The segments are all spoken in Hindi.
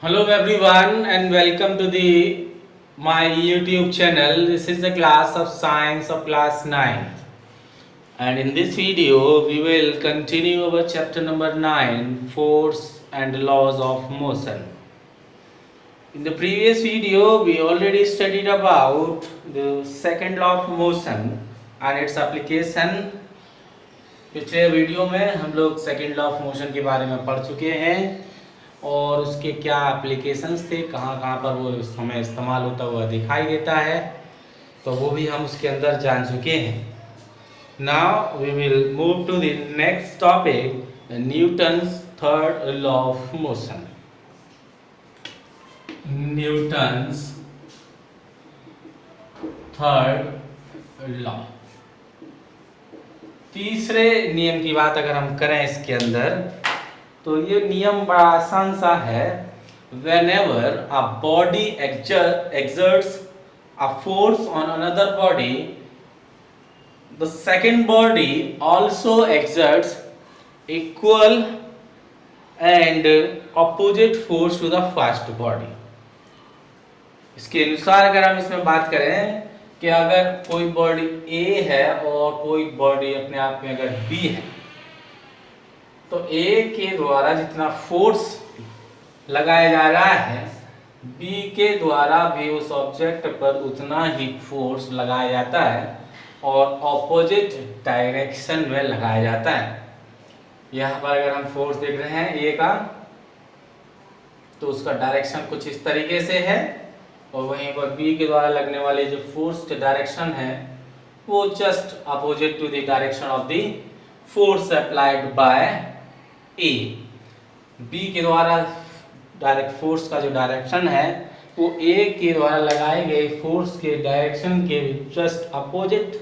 Hello everyone and welcome to the my YouTube channel. This is the class of science of class 9th. And in this video we will continue our chapter number 9, force and laws of motion. In the previous video we already studied about the second law of motion and its application. पिछले वीडियो में हम लोग सेकेंड लॉ ऑफ मोशन के बारे में पढ़ चुके हैं और उसके क्या एप्लीकेशंस थे, कहाँ कहाँ पर वो हमें इस्तेमाल होता हुआ दिखाई देता है, तो वो भी हम उसके अंदर जान चुके हैं. Now we will move to the next topic, Newton's third law of motion. Newton's third law. तीसरे नियम की बात अगर हम करें इसके अंदर, तो ये नियम बड़ा आसान सा है. Whenever a body exerts a force on another body, the second body also exerts equal and opposite force to the first body. इसके अनुसार अगर हम इसमें बात करें कि अगर कोई बॉडी A है और कोई बॉडी अपने आप में अगर B है, तो A के द्वारा जितना फोर्स लगाया जा रहा है B के द्वारा भी उस ऑब्जेक्ट पर उतना ही फोर्स लगाया जाता है और ऑपोजिट डायरेक्शन में लगाया जाता है. यहाँ पर अगर हम फोर्स देख रहे हैं A का, तो उसका डायरेक्शन कुछ इस तरीके से है और वहीं पर B के द्वारा लगने वाले जो फोर्स के डायरेक्शन है वो just opposite to the direction of the force applied by A. B के द्वारा डायरेक्ट फोर्स का जो डायरेक्शन है वो A के द्वारा लगाए गए फोर्स के डायरेक्शन के जस्ट अपोजिट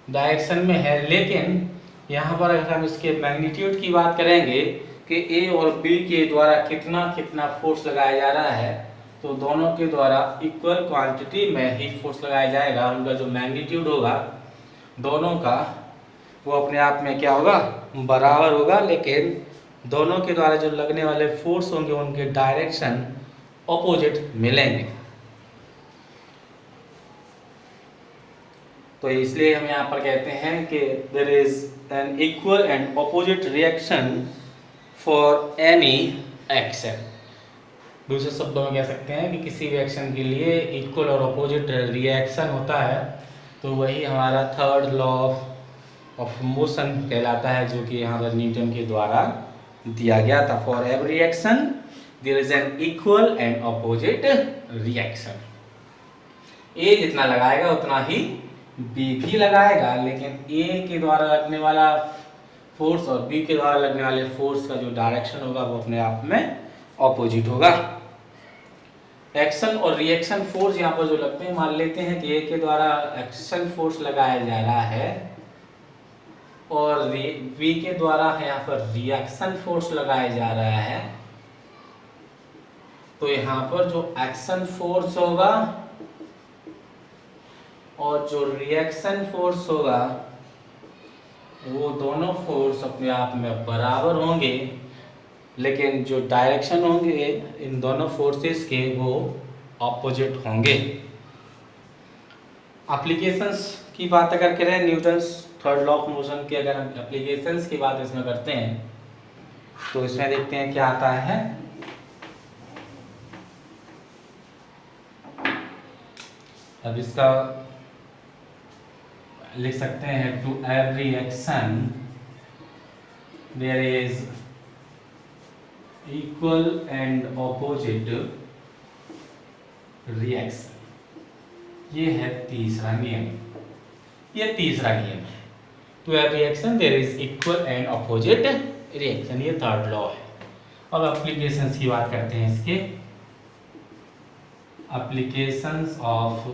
डायरेक्शन में है. लेकिन यहाँ पर अगर हम इसके मैग्नीट्यूड की बात करेंगे कि A और B के द्वारा कितना कितना फोर्स लगाया जा रहा है, तो दोनों के द्वारा इक्वल क्वांटिटी में ही फोर्स लगाया जाएगा. उनका जो मैग्नीट्यूड होगा दोनों का वो अपने आप में क्या होगा, बराबर होगा, लेकिन दोनों के द्वारा जो लगने वाले फोर्स होंगे उनके डायरेक्शन ऑपोजिट मिलेंगे. तो इसलिए हम यहाँ पर कहते हैं कि there is an equal and opposite reaction for any action. दूसरे शब्दों में कह सकते हैं कि किसी भी एक्शन के लिए इक्वल और अपोजिट रिएक्शन होता है, तो वही हमारा थर्ड लॉ ऑफ मोशन कहलाता है, जो कि यहाँ पर न्यूटन के द्वारा दिया गया था. For every action there is an equal and opposite reaction. A जितना लगाएगा उतना ही बी भी लगाएगा, लेकिन ए के द्वारा लगने वाला फोर्स और बी के द्वारा लगने वाले फोर्स का जो डायरेक्शन होगा वो अपने आप में ऑपोजिट होगा. एक्शन और रिएक्शन फोर्स यहाँ पर जो लगते हैं, मान लेते हैं कि ए के द्वारा एक्शन फोर्स लगाया जा रहा है और बी के द्वारा यहाँ पर रिएक्शन फोर्स लगाया जा रहा है, तो यहाँ पर जो एक्शन फोर्स होगा और जो रिएक्शन फोर्स होगा वो दोनों फोर्स अपने आप में बराबर होंगे, लेकिन जो डायरेक्शन होंगे इन दोनों फोर्सेस के वो ऑपोजिट होंगे. एप्लीकेशंस की बात अगर करें Newton's third law of motion की, अगर हम एप्लीकेशंस की बात इसमें करते हैं तो इसमें देखते हैं क्या आता है. अब इसका लिख सकते हैं, to every action there is equal and opposite reaction. ये है तीसरा नियम. ये तीसरा नियम है, to every action there is equal and opposite reaction. ये थर्ड लॉ है. अब एप्लीकेशंस की बात करते हैं इसके. Applications of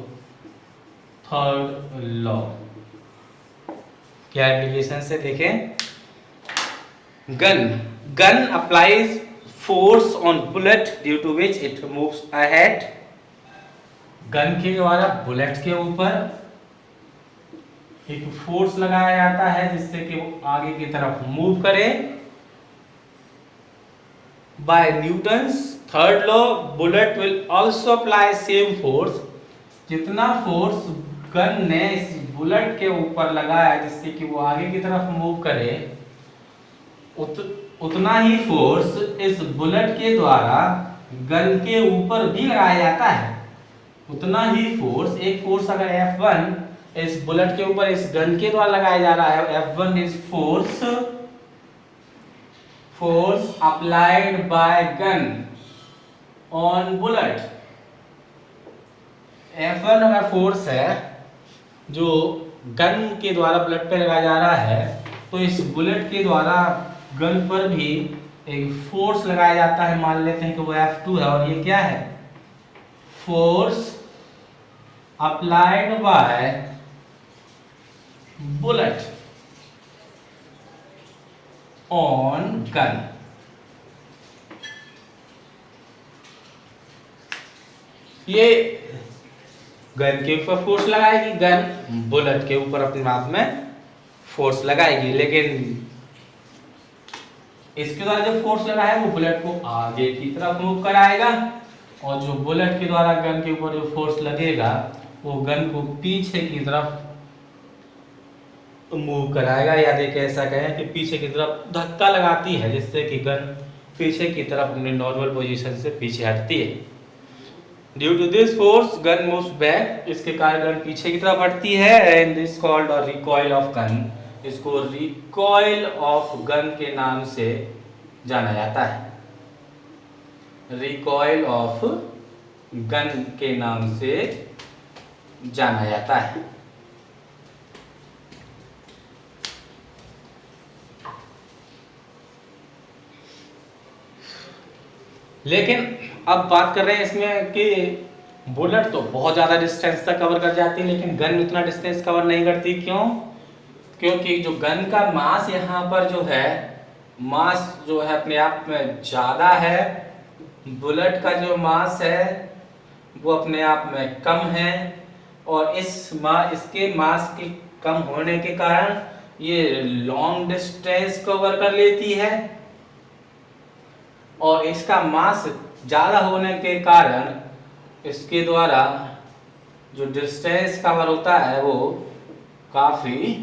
third law. क्या एप्लीकेशन से देखें, gun applies force on bullet due to which it moves ahead. Gun के द्वारा बुलेट के ऊपर एक फोर्स लगाया जाता है जिससे कि वो आगे की तरफ मूव करे. By Newton's third law, bullet will also apply same force. जितना फोर्स गन ने इस बुलेट के ऊपर लगाया जिससे कि वो आगे की तरफ मूव करे, उतना ही फोर्स इस बुलेट के द्वारा गन के ऊपर भी लगाया जाता है। उतना ही फोर्स, एक फोर्स अगर F1 इस बुलेट के ऊपर इस गन के द्वारा लगाया जा रहा है, F1 is force applied bye gun on bullet. F1 अगर फोर्स है जो गन के द्वारा बुलेट पे लगाया जा रहा है, तो इस बुलेट के द्वारा गन पर भी एक फोर्स लगाया जाता है। मान लेते हैं कि वो F2 है और ये क्या है, force applied bye bullet on gun. ये गन के ऊपर फोर्स लगाएगी, गन बुलेट के ऊपर अपने आप में फोर्स लगाएगी, लेकिन इसके द्वारा जो फोर्स लगा है वो बुलेट को आगे की तरफ मूव कराएगा, और जो बुलेट के द्वारा गन के ऊपर जो फोर्स लगेगा वो गन को पीछे की तरफ मूव कराएगा, या देखिए ऐसा कहें कि पीछे की तरफ धक्का लगाती है, जिससे कि गन पीछे की तरफ अपने नॉर्मल पोजीशन से पीछे हटती है। Due to this force gun moves back, इसके कारण गन पीछे की तरफ हटती है, and this called recoil of gun. इसको रिकॉइल ऑफ गन के नाम से जाना जाता है, रिकॉइल ऑफ गन के नाम से जाना जाता है। लेकिन अब बात कर रहे हैं इसमें कि बुलेट तो बहुत ज़्यादा डिस्टेंस तक कवर कर जाती है, लेकिन गन उतना डिस्टेंस कवर नहीं करती। क्यों? क्योंकि जो गन का मास यहाँ पर जो है, मास जो है अपने आप में ज़्यादा है, बुलेट का जो मास है वो अपने आप में कम है, और इसके मास के कम होने के कारण ये लॉन्ग डिस्टेंस कवर कर लेती है, और इसका मास ज़्यादा होने के कारण इसके द्वारा जो डिस्टेंस कवर होता है वो काफ़ी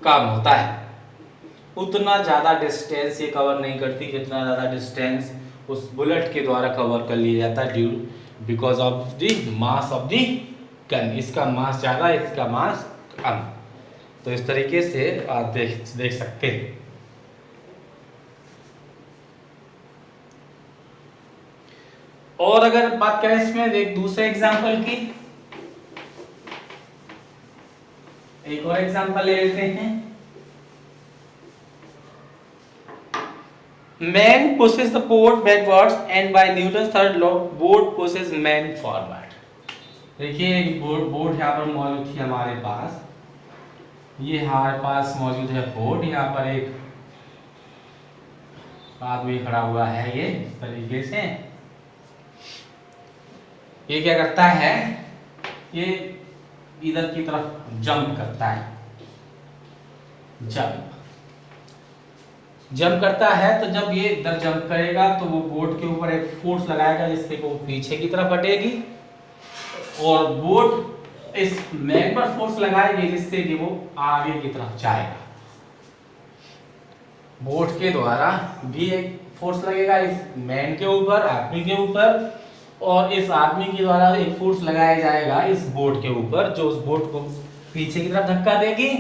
कम होता है। उतना ज़्यादा डिस्टेंस ये कवर नहीं करती जितना ज़्यादा डिस्टेंस उस बुलेट के द्वारा कवर कर लिया जाता है, due because of the mass of the gun. इसका मास ज़्यादा, इसका मास कम। तो इस तरीके से आप देख सकते हैं। और अगर बात करें इसमें एक दूसरे एग्जांपल की, एक और एग्जांपल ले लेते हैं। Man pushes the board backwards and by Newton's third law board pushes man forward। देखिए एक बोर्ड यहाँ पर मौजूद थी हमारे पास, ये हमारे पास मौजूद है बोर्ड। यहाँ पर एक आदमी खड़ा हुआ है, ये इस तरीके से। ये क्या करता है, ये इधर की तरफ जंप करता है, जंप करता है। तो जब ये इधर जंप करेगा तो वो बोर्ड के ऊपर एक फोर्स लगाएगा जिससे वो पीछे की तरफ हटेगी, और बोर्ड इस मैन पर फोर्स लगाएगी जिससे कि वो आगे की तरफ जाएगा। बोर्ड के द्वारा भी एक फोर्स लगेगा इस मैन के ऊपर, आदमी के ऊपर, और इस आदमी के द्वारा एक फोर्स लगाया जाएगा इस बोर्ड के ऊपर, जो उस बोर्ड को पीछे की तरफ धक्का देगी,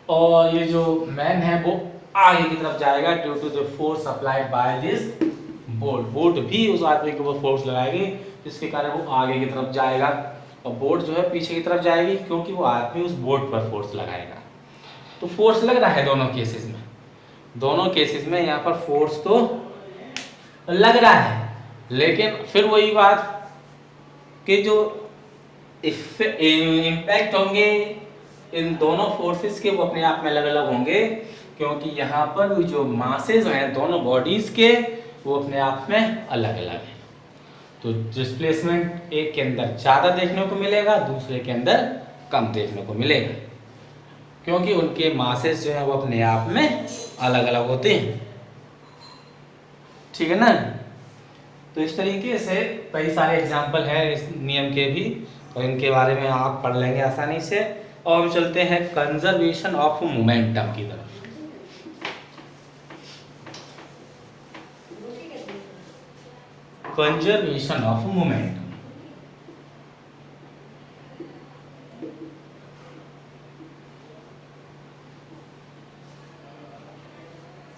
और ये जो मैन है वो आगे की तरफ जाएगा due to the force applied by this board. Board भी उस आदमी के ऊपर फोर्स लगाएगी जिसके कारण वो आगे की तरफ जाएगा, और बोर्ड जो है पीछे की तरफ जाएगी क्योंकि वो आदमी उस बोर्ड पर फोर्स लगाएगा। तो फोर्स लग रहा है दोनों केसेस में, दोनों केसेस में यहाँ पर फोर्स तो लग रहा है, लेकिन फिर वही बात कि जो इम्पैक्ट होंगे इन दोनों फोर्सेस के वो अपने आप में अलग अलग होंगे, क्योंकि यहाँ पर जो मासेस हैं दोनों बॉडीज के वो अपने आप में अलग अलग हैं। तो डिस्प्लेसमेंट एक के अंदर ज़्यादा देखने को मिलेगा, दूसरे के अंदर कम देखने को मिलेगा, क्योंकि उनके मासेस जो है वो अपने आप में अलग अलग होते हैं। ठीक है ना। तो इस तरीके से कई सारे एग्जाम्पल हैं इस नियम के भी, और इनके बारे में आप पढ़ लेंगे आसानी से। और हम चलते हैं कंजर्वेशन ऑफ मोमेंटम की तरफ। कंजर्वेशन ऑफ मोमेंटम,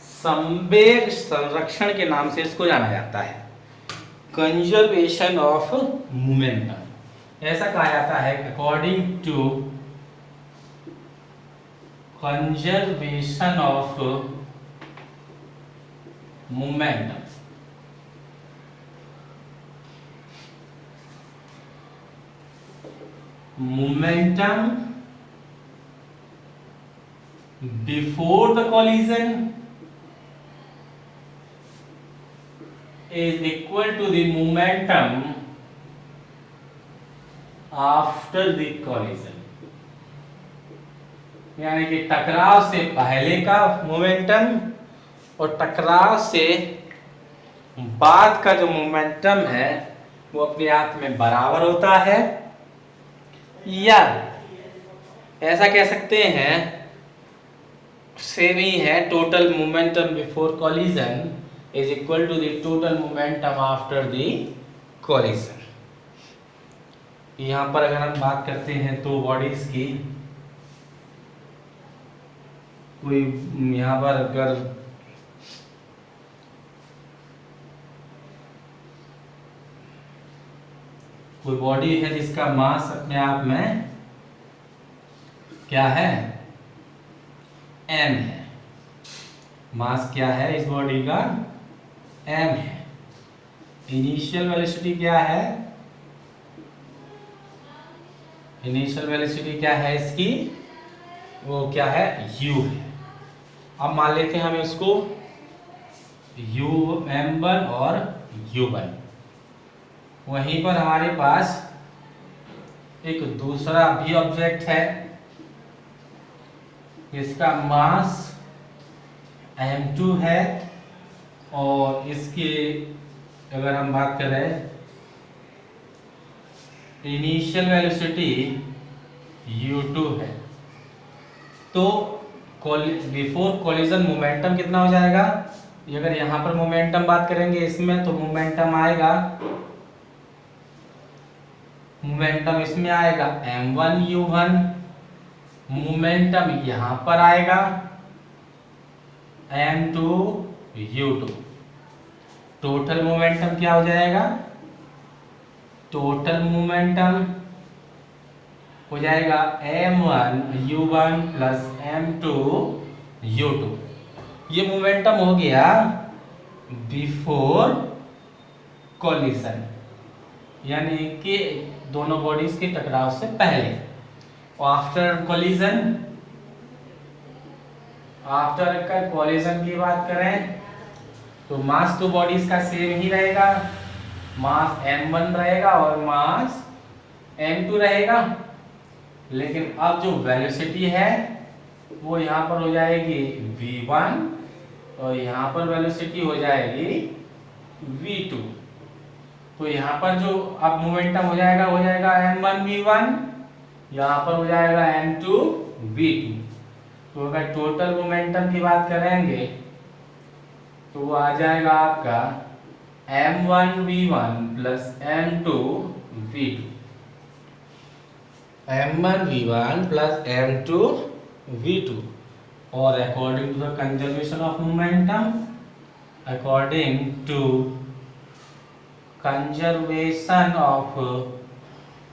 संवेग संरक्षण के नाम से इसको जाना जाता है, कंजर्वेशन ऑफ मोमेंटम। ऐसा कहा जाता है according to conservation of momentum, momentum before the collision is equal to the momentum after the collision, यानी कि टकराव से पहले का मोमेंटम और टकराव से बाद का जो मोमेंटम है वो अपने आप में बराबर होता है, या ऐसा कह सकते हैं सेम ही है, total momentum before collision is equal to the total momentum after the collision. यहां पर अगर हम बात करते हैं तो बॉडीज की, कोई यहां पर अगर कोई बॉडी है जिसका मास अपने आप में क्या है, m है, मास क्या है इस बॉडी का, m है। इनिशियल वेलोसिटी क्या है, इनिशियल वेलोसिटी क्या है इसकी, वो क्या है, u है। अब मान लेते हैं हम इसको m1 और u1। वहीं पर हमारे पास एक दूसरा भी ऑब्जेक्ट है, इसका मास m2 है, और इसके अगर हम बात करें इनिशियल वेलोसिटी u2 है, तो बिफोर कॉलिजन मोमेंटम कितना हो जाएगा, अगर यहाँ पर मोमेंटम बात करेंगे इसमें तो मोमेंटम आएगा, मोमेंटम इसमें आएगा m1u1, मोमेंटम यहां पर आएगा m2u2। टोटल मोमेंटम क्या हो जाएगा, टोटल मोमेंटम हो जाएगा m1u1 प्लस m2u2। ये मोमेंटम हो गया बिफोर कॉलिजन, यानी कि दोनों बॉडीज के टकराव से पहले। और आफ्टर कॉलिजन, आफ्टर का कॉलिजन की बात करें तो मास तो बॉडीज का सेम ही रहेगा, मास m1 रहेगा और मास m2 रहेगा, लेकिन अब जो वेलोसिटी है वो यहाँ पर हो जाएगी v1 और यहाँ पर वेलोसिटी हो जाएगी v2। तो यहाँ पर जो अब मोमेंटम हो जाएगा m1v1, यहाँ पर हो जाएगा m2v2। तो अगर टोटल मोमेंटम की बात करेंगे तो वो आ जाएगा आपका m1v1 plus m2v2, m1v1 plus m2v2। और according to the conservation of momentum, according to conservation of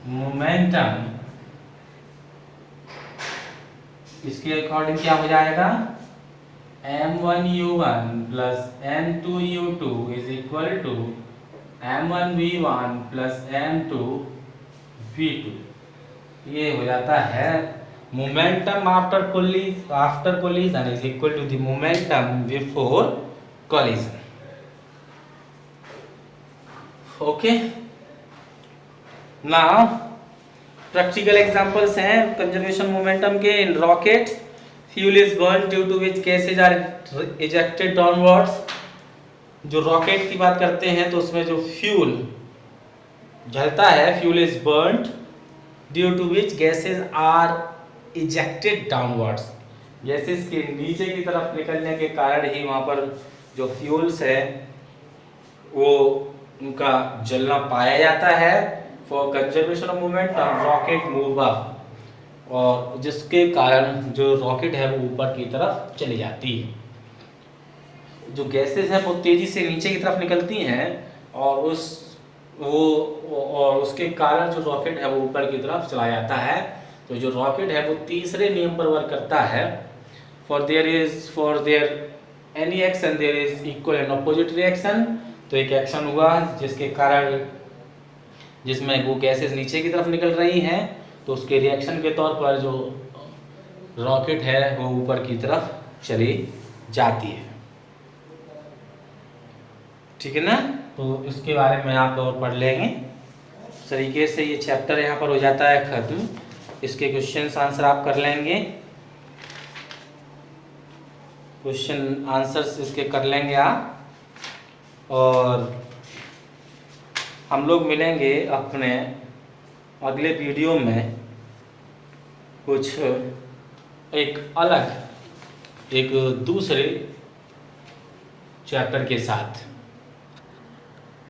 momentum, इसके अकॉर्डिंग क्या हो जाएगा, m1u1 plus m2u2 is equal to m1v1 plus m2v2। ये हो जाता है momentum after collision is equal to the momentum before collision. Okay, now practical examples हैं कंजर्वेशन मोमेंटम के। In rocket fuel is burn due to which gases are ejected downwards. जो रॉकेट की बात करते हैं तो उसमें जो फ्यूल जलता है, fuel is burned due to which gases are ejected downwards. Gases के नीचे की तरफ निकलने के कारण ही वहाँ पर जो फ्यूल्स है वो उनका जलना पाया जाता है। For conservation of movement rocket move up, और जिसके कारण जो रॉकेट है वो ऊपर की तरफ चली जाती है। जो गैसेस हैं वो तेजी से नीचे की तरफ निकलती हैं और उसके कारण जो रॉकेट है वो ऊपर की तरफ चला जाता है। तो जो रॉकेट है वो तीसरे नियम पर वर्क करता है। For there any action there is equal and opposite reaction. तो एक एक्शन हुआ जिसके कारण जिसमें वो गैसेस नीचे की तरफ निकल रही हैं, तो उसके रिएक्शन के तौर पर जो रॉकेट है वो ऊपर की तरफ चली जाती है। ठीक है ना। तो इसके बारे में आप और पढ़ लेंगे। इस तरीके से ये चैप्टर यहाँ पर हो जाता है खत्म। इसके क्वेश्चन आंसर आप कर लेंगे, क्वेश्चन आंसर्स इसके कर लेंगे आप। और हम लोग मिलेंगे अपने अगले वीडियो में कुछ एक अलग एक दूसरे चैप्टर के साथ।